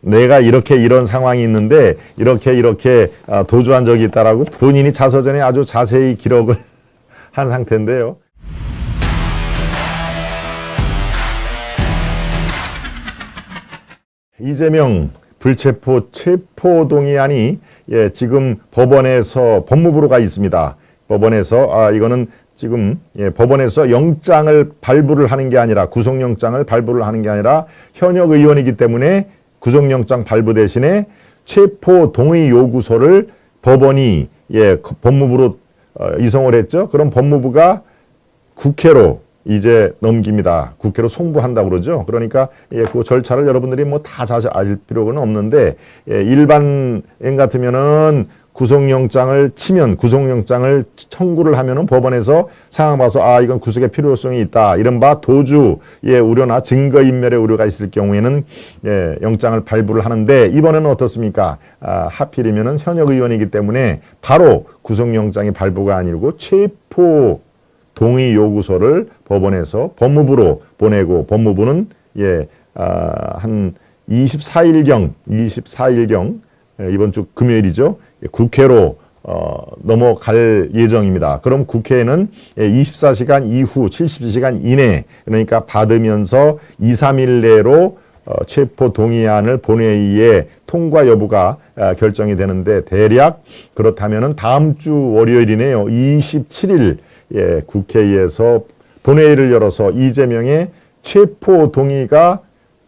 내가 이렇게 이런 상황이 있는데 이렇게 도주한 적이 있다라고 본인이 자서전에 아주 자세히 기록을 한 상태인데요. 이재명 불체포 체포동의안이 지금 법원에서 법무부로 가 있습니다. 법원에서 이거는 지금 법원에서 영장을 발부를 하는 게 아니라 구속영장을 발부를 하는 게 아니라 현역 의원이기 때문에 구속영장 발부 대신에 체포 동의 요구서를 법원이 법무부로 이송을 했죠. 그럼 법무부가 국회로 이제 넘깁니다. 국회로 송부한다고 그러죠. 그러니까 그 절차를 여러분들이 뭐 다 자세히 알 필요는 없는데 일반인 같으면은 구속영장을 치면 구속영장을 청구를 하면은 법원에서 상황 봐서 이건 구속의 필요성이 있다. 이른바 도주의 우려나 증거인멸의 우려가 있을 경우에는 영장을 발부를 하는데 이번에는 어떻습니까? 하필이면은 현역 의원이기 때문에 바로 구속영장이 발부가 아니고 체포 동의 요구서를 법원에서 법무부로 보내고 법무부는 한 24일경 이번 주 금요일이죠. 국회로 넘어갈 예정입니다. 그럼 국회에는 24시간 이후 72시간 이내 그러니까 받으면서 2, 3일 내로 체포 동의안을 본회의에 통과 여부가 결정이 되는데 대략 그렇다면은 다음 주 월요일이네요. 27일 국회에서 본회의를 열어서 이재명의 체포 동의가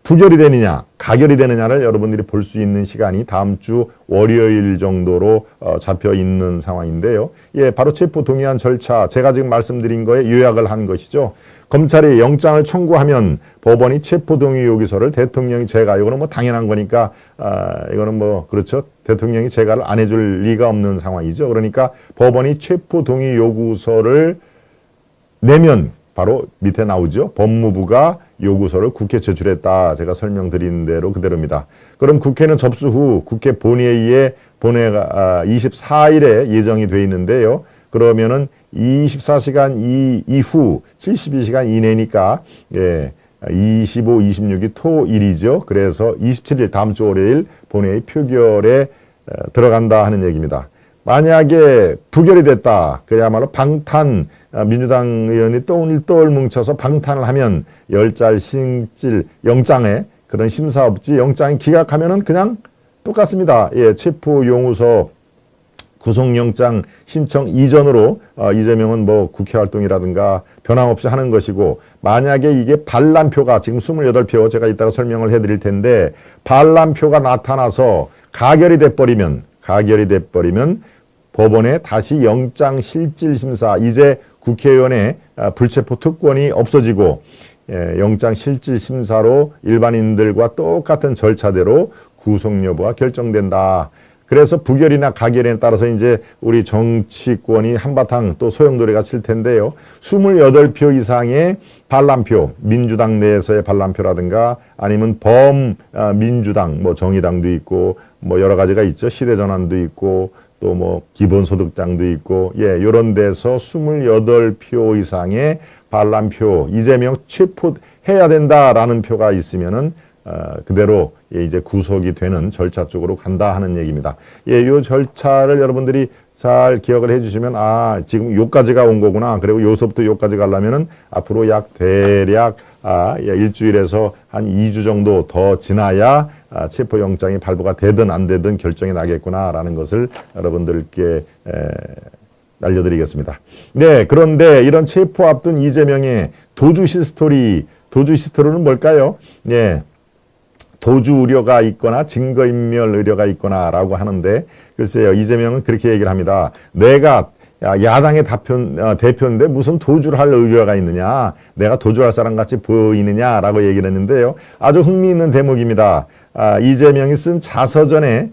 부결이 되느냐 가결이 되느냐를 여러분들이 볼 수 있는 시간이 다음 주 월요일 정도로 잡혀 있는 상황인데요. 바로 체포 동의안 절차 제가 지금 말씀드린 거에 요약을 한 것이죠. 검찰이 영장을 청구하면 법원이 체포 동의 요구서를 대통령이 이거는 뭐 당연한 거니까 이거는 뭐 그렇죠. 대통령이 제가를 안 해줄 리가 없는 상황이죠. 그러니까 법원이 체포 동의 요구서를 내면 바로 밑에 나오죠. 법무부가 요구서를 국회에 제출했다. 제가 설명드린 대로 그대로입니다. 그럼 국회는 접수 후 국회 본회의에 24일에 예정이 돼 있는데요. 그러면은 24시간 이후 72시간 이내니까 25, 26이 토일이죠. 그래서 27일 다음 주 월요일 본회의 표결에 들어간다 하는 얘기입니다. 만약에 부결이 됐다. 그야말로 방탄 민주당 의원이 똘똘 뭉쳐서 방탄을 하면 열잘 신질 영장에 그런 심사 없지 영장이 기각하면은 그냥 똑같습니다. 체포 용우서 구속영장 신청 이전으로 이재명은 뭐 국회 활동이라든가 변함없이 하는 것이고 만약에 이게 반란표가 지금 28표 제가 이따가 설명을 해드릴 텐데 반란표가 나타나서 가결이 돼버리면 법원에 다시 영장 실질 심사 이제 국회의원의 불체포 특권이 없어지고 영장 실질 심사로 일반인들과 똑같은 절차대로 구속 여부가 결정된다. 그래서 부결이나 가결에 따라서 이제 우리 정치권이 한바탕 또 소용돌이가 칠 텐데요. 28표 이상의 반란표, 민주당 내에서의 반란표라든가 아니면 범민주당, 뭐 정의당도 있고 뭐 여러 가지가 있죠. 시대전환도 있고 또 뭐 기본소득당도 있고 요런 데서 28표 이상의 반란표 이재명 체포해야 된다라는 표가 있으면은 그대로 이제 구속이 되는 절차 쪽으로 간다 하는 얘기입니다. 요 절차를 여러분들이 잘 기억을 해주시면 지금 요까지가 온 거구나. 그리고 요서부터 요까지 가려면은 앞으로 대략 일주일에서 한 2주 정도 더 지나야 체포영장이 발부가 되든 안 되든 결정이 나겠구나라는 것을 여러분들께 알려드리겠습니다. 그런데 이런 체포 앞둔 이재명의 도주 히스토리는 뭘까요? 도주 우려가 있거나 증거인멸 우려가 있거나라고 하는데 글쎄요. 이재명은 그렇게 얘기를 합니다. 내가 야당의 대표인데 무슨 도주를 할 의뢰가 있느냐. 내가 도주할 사람 같이 보이느냐라고 얘기를 했는데요. 아주 흥미있는 대목입니다. 이재명이 쓴 자서전에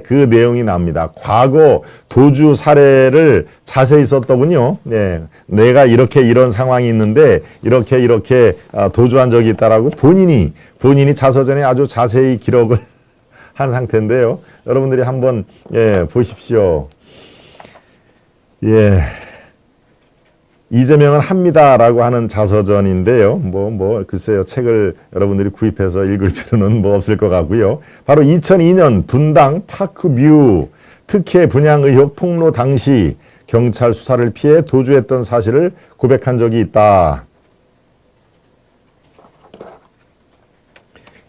그 내용이 나옵니다. 과거 도주 사례를 자세히 썼더군요. 내가 이런 상황이 있는데 이렇게 도주한 적이 있다라고 본인이 자서전에 아주 자세히 기록을 한 상태인데요. 여러분들이 한번 보십시오. 이재명은 합니다라고 하는 자서전인데요. 글쎄요. 책을 여러분들이 구입해서 읽을 필요는 없을 것 같고요. 바로 2002년 분당 파크뷰 특혜 분양 의혹 폭로 당시 경찰 수사를 피해 도주했던 사실을 고백한 적이 있다.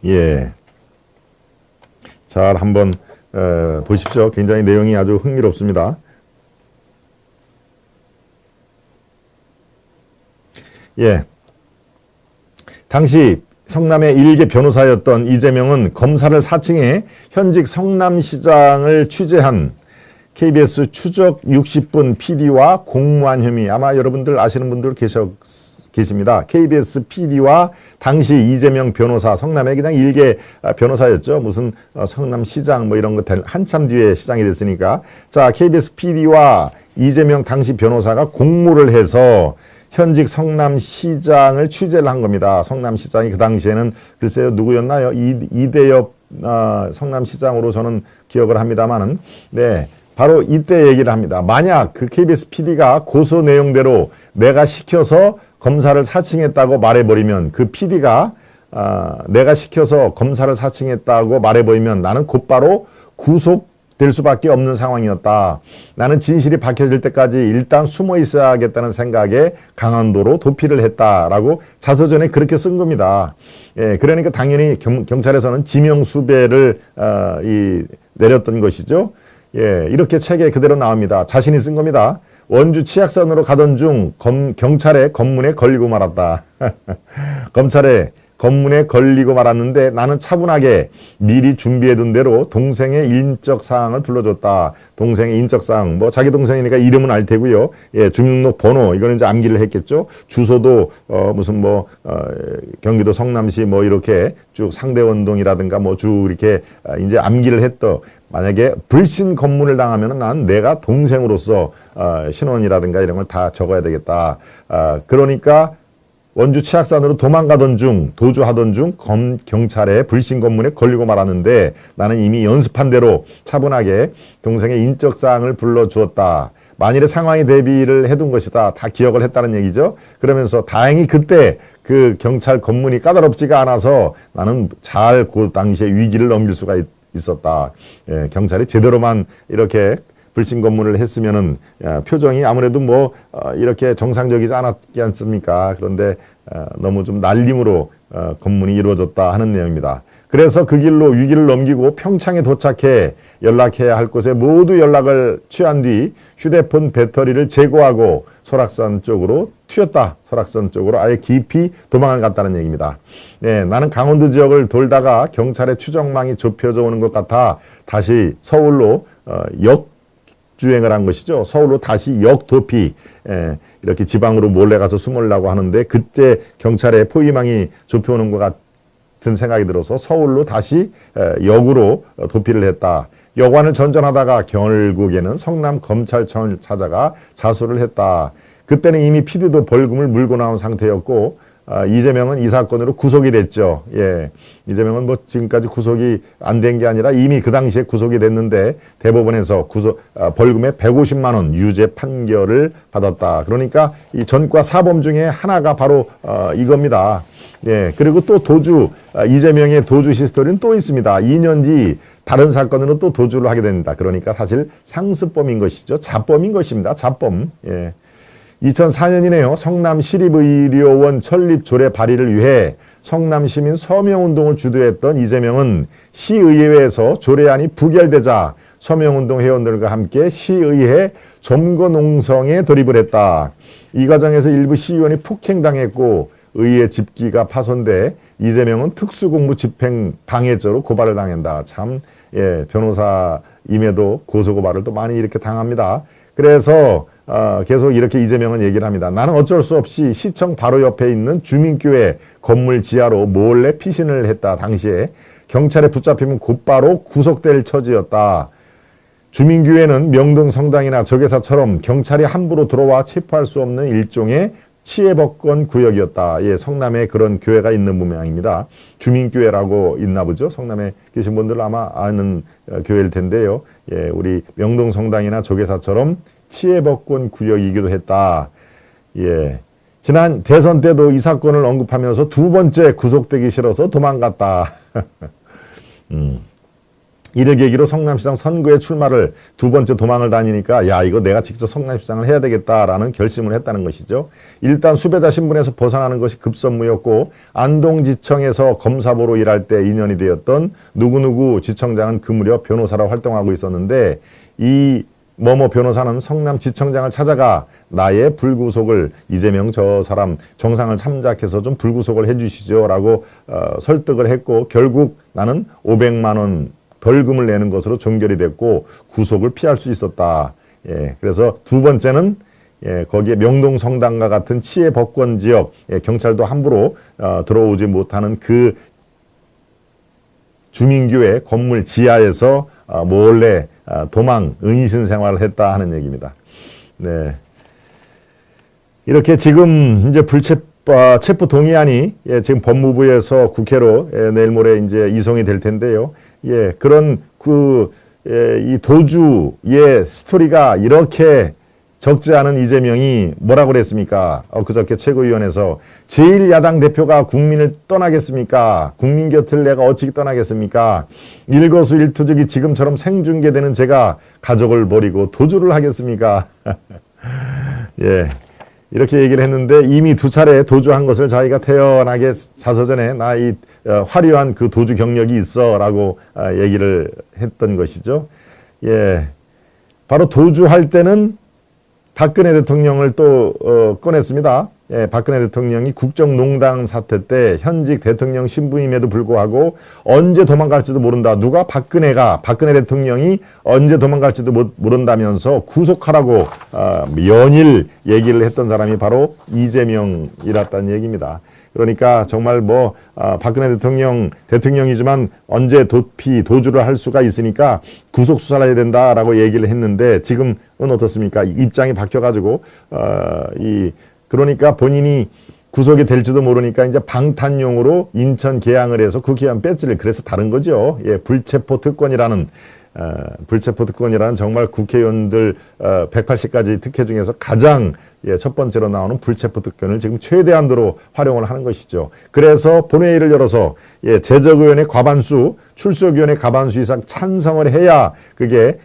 예. 잘 한번 보십시오. 굉장히 내용이 아주 흥미롭습니다. 예. 당시 성남의 일개 변호사였던 이재명은 검사를 사칭해 현직 성남시장을 취재한 KBS 추적 60분 PD와 공무한 혐의, 아마 여러분들 아시는 분들 계십니다. KBS PD와 당시 이재명 변호사, 성남의 그냥 일개 변호사였죠. 무슨 성남시장 이런 거 한참 뒤에 시장이 됐으니까. 자, KBS PD와 이재명 당시 변호사가 공모를 해서 현직 성남시장을 취재를 한 겁니다. 성남시장이 그 당시에는 글쎄요 누구였나요? 이대엽 성남시장으로 저는 기억을 합니다만은, 네, 바로 이때 얘기를 합니다. 만약 그 KBS PD가 고소 내용대로 내가 시켜서 검사를 사칭했다고 말해버리면, 그 PD가 내가 시켜서 검사를 사칭했다고 말해버리면 나는 곧바로 구속될 수밖에 없는 상황이었다. 나는 진실이 밝혀질 때까지 일단 숨어 있어야겠다는 생각에 강한도로 도피를 했다라고 자서전에 그렇게 쓴 겁니다. 예, 그러니까 당연히 경찰에서는 지명수배를 내렸던 것이죠. 예, 이렇게 책에 그대로 나옵니다. 자신이 쓴 겁니다. 원주 치악산으로 가던 중 경찰의 검문에 걸리고 말았다. 검찰의 검문에 걸리고 말았는데 나는 차분하게 미리 준비해둔 대로 동생의 인적사항을 불러줬다. 동생의 인적사항, 자기 동생이니까 이름은 알 테고요. 예, 주민등록 번호, 이거는 이제 암기를 했겠죠. 주소도 경기도 성남시 이렇게 쭉 상대원동이라든가 쭉 이렇게 이제 암기를 했더. 만약에 불신 검문을 당하면은 난 내가 동생으로서 신원이라든가 이런 걸 다 적어야 되겠다. 그러니까 원주 치악산으로 도주하던 중 경찰의 불신 검문에 걸리고 말았는데 나는 이미 연습한 대로 차분하게 동생의 인적사항을 불러주었다. 만일의 상황에 대비를 해둔 것이다. 다 기억을 했다는 얘기죠. 그러면서 다행히 그때 그 경찰 검문이 까다롭지가 않아서 나는 잘 그 당시에 위기를 넘길 수가 있었다. 예, 경찰이 제대로만 이렇게 불신 검문을 했으면은 표정이 아무래도 이렇게 정상적이지 않았지 않습니까? 그런데 너무 좀 날림으로 검문이 이루어졌다 하는 내용입니다. 그래서 그 길로 위기를 넘기고 평창에 도착해 연락해야 할 곳에 모두 연락을 취한 뒤 휴대폰 배터리를 제거하고 설악산 쪽으로 튀었다. 설악산 쪽으로 아예 깊이 도망을 갔다는 얘기입니다. 네, 나는 강원도 지역을 돌다가 경찰의 추적망이 좁혀져 오는 것 같아 다시 서울로 역주행을 한 것이죠. 서울로 다시 역도피, 이렇게 지방으로 몰래 가서 숨으려고 하는데 그때 경찰의 포위망이 좁혀오는 것 같은 생각이 들어서 서울로 다시 역으로 도피를 했다. 여관을 전전하다가 결국에는 성남 검찰청을 찾아가 자수를 했다. 그때는 이미 PD도 벌금을 물고 나온 상태였고 이재명은 이 사건으로 구속이 됐죠. 예, 이재명은 지금까지 구속이 안 된 게 아니라 이미 그 당시에 구속이 됐는데 대법원에서 벌금의 150만 원 유죄 판결을 받았다. 그러니까 이 전과 사범 중에 하나가 바로 이겁니다. 예, 그리고 또 이재명의 도주 히스토리는 또 있습니다. 2년 뒤 다른 사건으로 또 도주를 하게 됩니다. 그러니까 사실 상습범인 것이죠. 자범인 것입니다. 자범. 예. 2004년이네요. 성남시립의료원 설립 조례 발의를 위해 성남시민 서명운동을 주도했던 이재명은 시의회에서 조례안이 부결되자 서명운동 회원들과 함께 시의회 점거농성에 돌입을 했다. 이 과정에서 일부 시의원이 폭행당했고 의회 집기가 파손돼 이재명은 특수공무 집행 방해죄로 고발을 당한다. 참, 예, 변호사임에도 고소고발을 또 많이 이렇게 당합니다. 그래서 계속 이렇게 이재명은 얘기를 합니다. 나는 어쩔 수 없이 시청 바로 옆에 있는 주민교회 건물 지하로 몰래 피신을 했다. 당시에 경찰에 붙잡히면 곧바로 구속될 처지였다. 주민교회는 명동 성당이나 적외사처럼 경찰이 함부로 들어와 체포할 수 없는 일종의 치해법권 구역이었다. 예, 성남에 그런 교회가 있는 모양입니다. 주민교회라고 있나 보죠. 성남에 계신 분들 아마 아는 교회일 텐데요. 예, 우리 명동 성당이나 적외사처럼 치해법권 구역이기도 했다. 예. 지난 대선 때도 이 사건을 언급하면서 두 번째 구속되기 싫어서 도망갔다. 이를 계기로 성남시장 선거에 출마를 두 번째 도망을 다니니까 야 이거 내가 직접 성남시장을 해야 되겠다라는 결심을 했다는 것이죠. 일단 수배자 신분에서 벗어나는 것이 급선무였고 안동지청에서 검사보로 일할 때 인연이 되었던 누구누구 지청장은 그 무렵 변호사로 활동하고 있었는데 이 뭐뭐 변호사는 성남지청장을 찾아가 나의 불구속을 이재명 저 사람 정상을 참작해서 좀 불구속을 해주시죠 라고 설득을 했고 결국 나는 500만 원 벌금을 내는 것으로 종결이 됐고 구속을 피할 수 있었다. 예, 그래서 두 번째는 거기에 명동 성당과 같은 치해 법권 지역 경찰도 함부로 들어오지 못하는 그 주민교회 건물 지하에서 몰래 도망 은신 생활을 했다 하는 얘기입니다. 네. 이렇게 지금 이제 체포 동의안이 지금 법무부에서 국회로 내일 모레 이제 이송이 될 텐데요. 예, 그런 이 도주의 스토리가 이렇게 적지 않은 이재명이 뭐라고 그랬습니까? 그저께 최고위원회에서 제1야당 대표가 국민을 떠나겠습니까? 국민 곁을 내가 어찌 떠나겠습니까? 일거수일투족이 지금처럼 생중계되는 제가 가족을 버리고 도주를 하겠습니까? 예. 이렇게 얘기를 했는데 이미 두 차례 도주한 것을 자기가 태어나기 자서전에 나 이 화려한 그 도주 경력이 있어 라고 얘기를 했던 것이죠. 예. 바로 도주할 때는 박근혜 대통령을 또 꺼냈습니다. 예, 박근혜 대통령이 국정농단 사태 때 현직 대통령 신분임에도 불구하고 언제 도망갈지도 모른다. 누가 박근혜 대통령이 언제 도망갈지도 모른다면서 구속하라고 연일 얘기를 했던 사람이 바로 이재명이랐다는 얘기입니다. 그러니까 정말 박근혜 대통령이지만 언제 도주를 할 수가 있으니까 구속 수사를 해야 된다라고 얘기를 했는데 지금은 어떻습니까? 입장이 바뀌어가지고 그러니까 본인이 구속이 될지도 모르니까 이제 방탄용으로 인천 개항을 해서 국회의원 배지를 그래서 다른 거죠. 예, 불체포 특권이라는 정말 국회의원들 180가지 특혜 중에서 가장 첫 번째로 나오는 불체포 특권을 지금 최대한도로 활용을 하는 것이죠. 그래서 본회의를 열어서 제적의원의 과반수, 출석의원의 과반수 이상 찬성을 해야 그게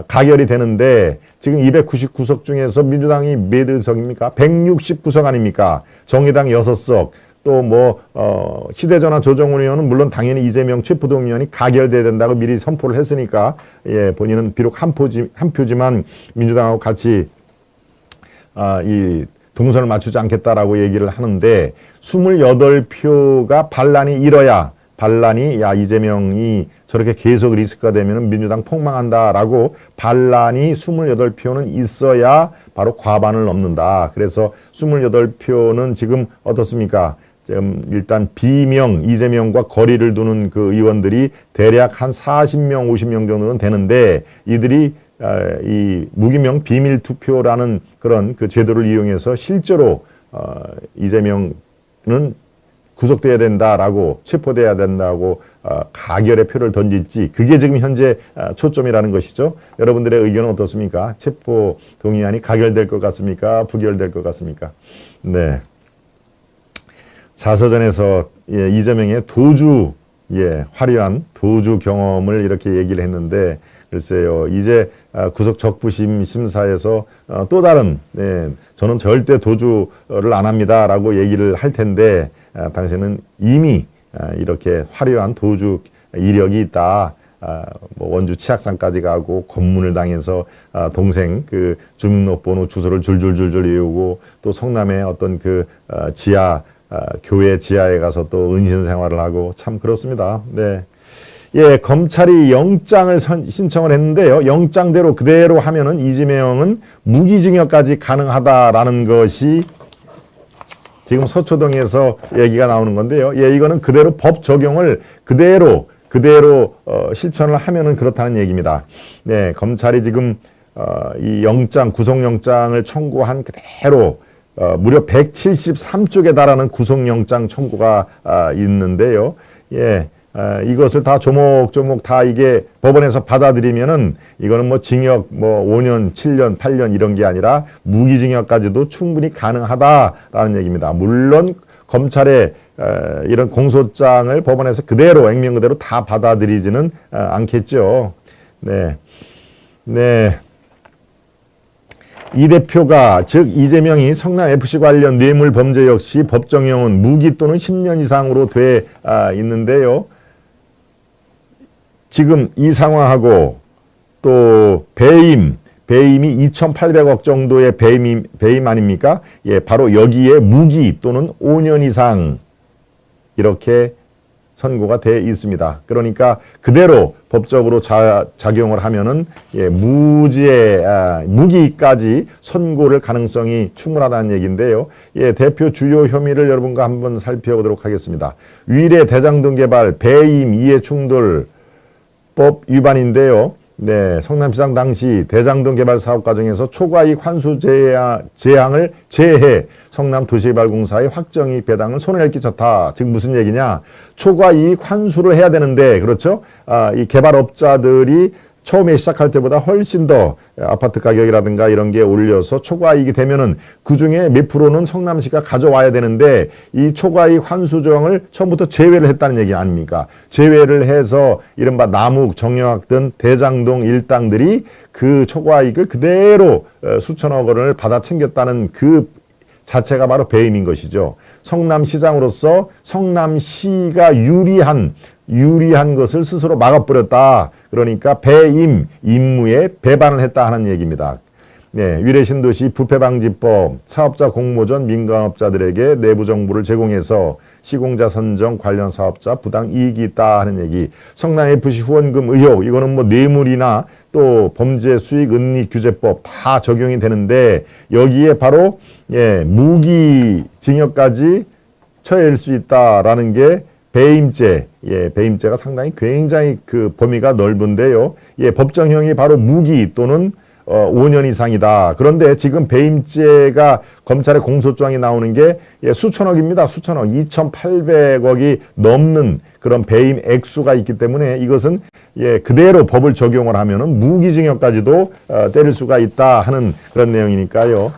가결이 되는데 지금 299석 중에서 민주당이 몇 석입니까? 169석 아닙니까? 정의당 6석. 또 휴대전화 조정훈 의원은 물론 당연히 이재명 체포동의안이 가결돼야 된다고 미리 선포를 했으니까 본인은 비록 한 표지만 민주당하고 같이 이 동선을 맞추지 않겠다라고 얘기를 하는데 28표가 반란이 일어야 이재명이 저렇게 계속 리스크가 되면 민주당 폭망한다라고 반란이 28표는 있어야 바로 과반을 넘는다. 그래서 28표는 지금 어떻습니까? 일단 비명 이재명과 거리를 두는 그 의원들이 대략 한 40명, 50명 정도는 되는데 이들이 이 무기명 비밀 투표라는 그런 그 제도를 이용해서 실제로 이재명은 구속돼야 된다라고 체포돼야 된다고 가결의 표를 던질지 그게 지금 현재 초점이라는 것이죠. 여러분들의 의견은 어떻습니까? 체포 동의안이 가결될 것 같습니까? 부결될 것 같습니까? 네. 자서전에서 이재명의 화려한 도주 경험을 이렇게 얘기를 했는데 글쎄요. 이제 구속 적부심 심사에서 또 다른 저는 절대 도주를 안 합니다라고 얘기를 할 텐데 당신은 이미 이렇게 화려한 도주 이력이 있다. 원주 치악산까지 가고 검문을 당해서 동생 그 주민등록번호 주소를 줄줄줄줄 외우고 또 성남의 어떤 그 교회 지하에 가서 또 은신 생활을 하고 참 그렇습니다. 네. 예, 검찰이 영장을 신청을 했는데요. 영장대로 그대로 하면은 이재명은 무기징역까지 가능하다라는 것이 지금 서초동에서 얘기가 나오는 건데요. 예, 이거는 그대로 법 적용을 그대로 실천을 하면은 그렇다는 얘기입니다. 네, 검찰이 지금 이 구속영장을 청구한 그대로 무려 173쪽에 달하는 구속영장 청구가 있는데요. 예. 이것을 다 조목조목 다 이게 법원에서 받아들이면은 이거는 뭐 징역 뭐 5년, 7년, 8년 이런 게 아니라 무기징역까지도 충분히 가능하다라는 얘기입니다. 물론 검찰의 이런 공소장을 법원에서 그대로 액면 그대로 다 받아들이지는 않겠죠. 네. 네. 이 대표가 즉 이재명이 성남FC 관련 뇌물 범죄 역시 법정형은 무기 또는 10년 이상으로 돼 있는데요. 지금 이 상황하고 또 배임이 2,800억 정도의 배임 아닙니까? 예, 바로 여기에 무기 또는 5년 이상 이렇게 선고가 돼 있습니다. 그러니까 그대로 법적으로 작용을 하면은 예, 무기까지 선고를 가능성이 충분하다는 얘기인데요. 예, 대표 주요 혐의를 여러분과 한번 살펴보도록 하겠습니다. 위례 대장동 개발 배임 이해 충돌 법 위반인데요. 네, 성남시장 당시 대장동 개발 사업 과정에서 초과이익 환수 제한을 제해 성남도시개발공사의 확정이익 배당을 손해를 끼쳤다. 즉 무슨 얘기냐? 초과이익 환수를 해야 되는데 그렇죠? 이 개발업자들이 처음에 시작할 때보다 훨씬 더 아파트 가격이라든가 이런 게 올려서 초과이익이 되면은 그 중에 몇 프로는 성남시가 가져와야 되는데 이 초과이익 환수 조항을 처음부터 제외를 했다는 얘기 아닙니까? 제외를 해서 이른바 남욱, 정영학 등 대장동 일당들이 그 초과이익을 그대로 수천억 원을 받아 챙겼다는 그 자체가 바로 배임인 것이죠. 성남시장으로서 성남시가 유리한 것을 스스로 막아버렸다. 그러니까 배임, 임무에 배반을 했다 하는 얘기입니다. 네, 위례신도시 부패방지법, 사업자 공모전 민간업자들에게 내부 정보를 제공해서 시공자 선정 관련 사업자 부당 이익이 있다 하는 얘기. 성남FC 후원금 의혹, 이거는 뭐 뇌물이나 또 범죄 수익 은닉 규제법 다 적용이 되는데 여기에 바로 예, 무기징역까지 처해질 수 있다라는 게 배임죄, 예, 배임죄가 상당히 굉장히 그 범위가 넓은데요. 예, 법정형이 바로 무기 또는 5년 이상이다. 그런데 지금 배임죄가 검찰의 공소장이 나오는 게 예, 수천억입니다. 수천억, 2,800억이 넘는 그런 배임 액수가 있기 때문에 이것은 예, 그대로 법을 적용을 하면은 무기징역까지도 때릴 수가 있다 하는 그런 내용이니까요.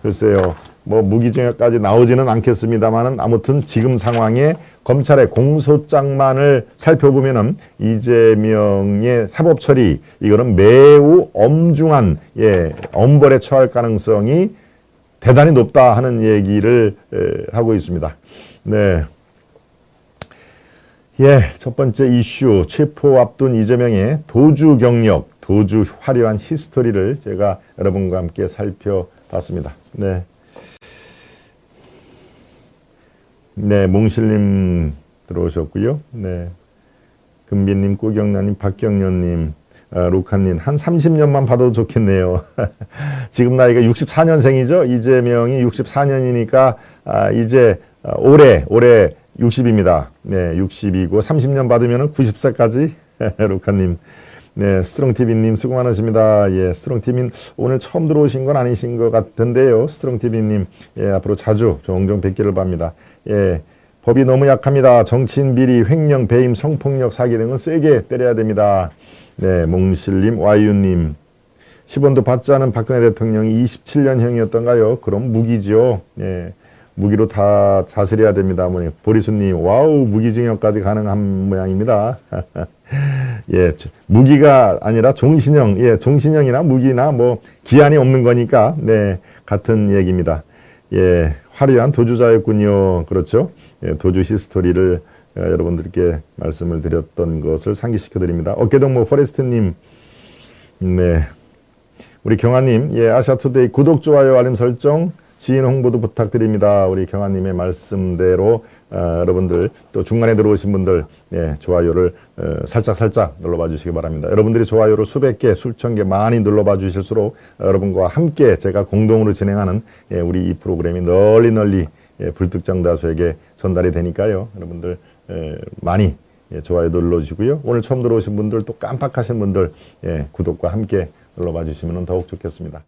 글쎄요. 뭐 무기징역까지 나오지는 않겠습니다만은 아무튼 지금 상황에 검찰의 공소장만을 살펴보면은 이재명의 사법 처리 이거는 매우 엄중한 예, 엄벌에 처할 가능성이 대단히 높다 하는 얘기를 하고 있습니다. 네. 예, 첫 번째 이슈 체포 앞둔 이재명의 도주 경력, 도주 화려한 히스토리를 제가 여러분과 함께 살펴봤습니다. 네. 네, 몽실님 들어오셨고요. 네, 금빈님, 꾸경란님, 박경련님, 로카님 한 30년만 받아도 좋겠네요. 지금 나이가 64년생이죠. 이재명이 64년이니까 이제 올해 60입니다. 네, 60이고 30년 받으면 90세까지 로카님. 네, 스트롱TV님 수고 많으십니다. 예, 스트롱TV님 오늘 처음 들어오신 건 아니신 것 같은데요. 스트롱TV님, 예, 앞으로 자주 종종 뵙기를 바랍니다. 예, 법이 너무 약합니다. 정치인 비리, 횡령, 배임, 성폭력, 사기 등은 세게 때려야 됩니다. 네, 몽실님, 와이유님. 10원도 받지 않은 박근혜 대통령이 27년형이었던가요? 그럼 무기죠. 예, 무기로 다 다스려야 됩니다. 보리수님, 와우, 무기징역까지 가능한 모양입니다. 예, 무기가 아니라 종신형, 예, 종신형이나 무기나 뭐 기한이 없는 거니까, 네, 같은 얘기입니다. 예, 화려한 도주자였군요. 그렇죠? 예, 도주 히스토리를 여러분들께 말씀을 드렸던 것을 상기시켜 드립니다. 어깨동무 포레스트님, 네, 우리 경아님, 예, 아시아투데이 구독, 좋아요, 알림 설정, 지인 홍보도 부탁드립니다. 우리 경아님의 말씀대로 여러분들 또 중간에 들어오신 분들 예, 좋아요를 살짝 눌러봐 주시기 바랍니다. 여러분들이 좋아요를 수백 개, 수천 개 많이 눌러봐 주실수록 여러분과 함께 제가 공동으로 진행하는 예, 우리 이 프로그램이 널리 예, 불특정 다수에게 전달이 되니까요. 여러분들 많이 예, 좋아요 눌러주시고요. 오늘 처음 들어오신 분들 또 깜빡하신 분들 예, 구독과 함께 눌러봐 주시면 더욱 좋겠습니다.